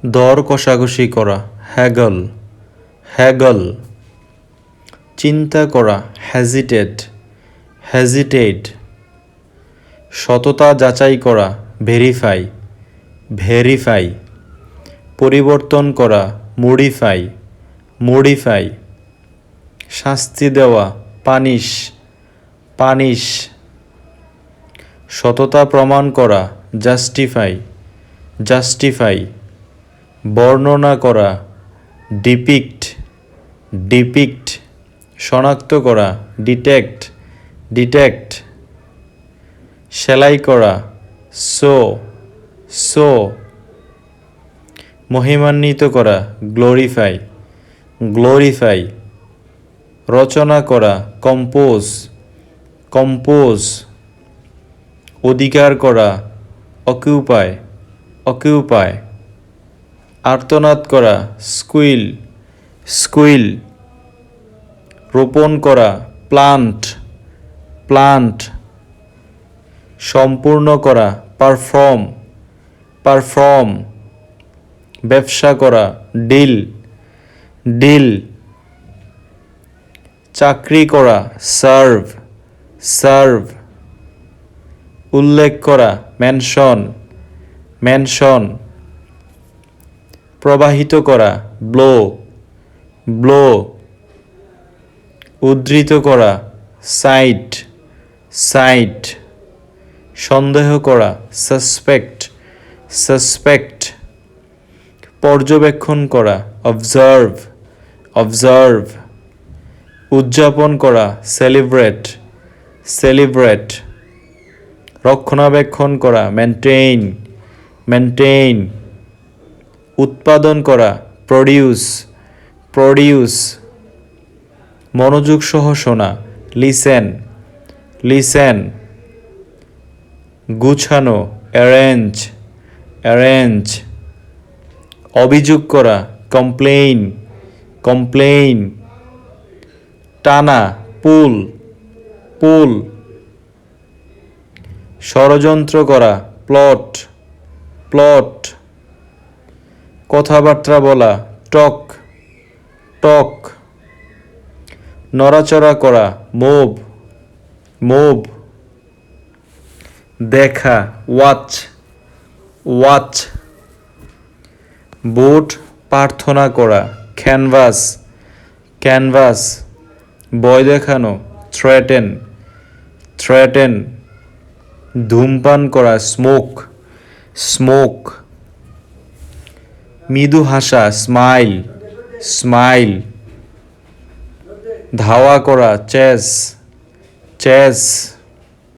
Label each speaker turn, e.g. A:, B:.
A: দর কষাকষি করা, হ্যাগল, হ্যাগল। চিন্তা করা, হ্যাজিটেট, হ্যাজিটেট। সততা যাচাই করা, ভেরিফাই, ভেরিফাই। পরিবর্তন করা, মডিফাই, মডিফাই। শাস্তি দেওয়া, পানিশ, পানিশ। সততা প্রমাণ করা, জাস্টিফাই, জাস্টিফাই। বর্ণনা করা, ডিপিক্ট, ডিপিক্ট। শনাক্ত করা, ডিটেক্ট, ডিটেক্ট। সেলাই করা, সো, সো। মহিমান্বিত করা, গ্লোরিফাই, গ্লোরিফাই। রচনা করা, কম্পোজ, কম্পোজ। অধিকার করা, অকিউপাই, অকিউপাই। আর্তনাদ করা, স্কুইল, স্কুইল। রোপণ করা, প্লান্ট, প্লান্ট। সম্পূর্ণ করা, পারফর্ম, পারফর্ম। ব্যবসা করা, ডিল, ডিল। চাকরি করা, সার্ভ, সার্ভ। উল্লেখ করা, মেনশন, মেনশন। প্রবাহিত করা, ব্লো, ব্লো। উদ্ধৃত করা, সাইট, সাইট। সন্দেহ করা, সাসপেক্ট, সাসপেক্ট। পর্যবেক্ষণ করা, অবজার্ভ, অবজার্ভ। উদযাপন করা, সেলিব্রেট, সেলিব্রেট। রক্ষণাবেক্ষণ করা, মেনটেইন, মেনটেইন। উৎপাদন করা, প্রডিউস, প্রডিউস। মনোযোগ সহ শোনা, লিসেন, লিসেন। গুছানো, অ্যারেঞ্জ, অ্যারেঞ্জ। অভিযোগ করা, কমপ্লেইন, কমপ্লেইন। টানা, পুল, পুল। ষড়যন্ত্র করা, প্লট, প্লট। কথাবার্তা বলা, টক, টক। নড়াচড়া করা, মুভ, মুভ। দেখা, ওয়াচ, ওয়াচ। বুট প্রার্থনা করা, ক্যানভাস, ক্যানভাস। ভয় দেখানো, থ্রেটেন, থ্রেটেন। ধূমপান করা, স্মোক, স্মোক। মৃদু হাসা, স্মাইল, স্মাইল। ধাওয়া করা, চেস, চেস।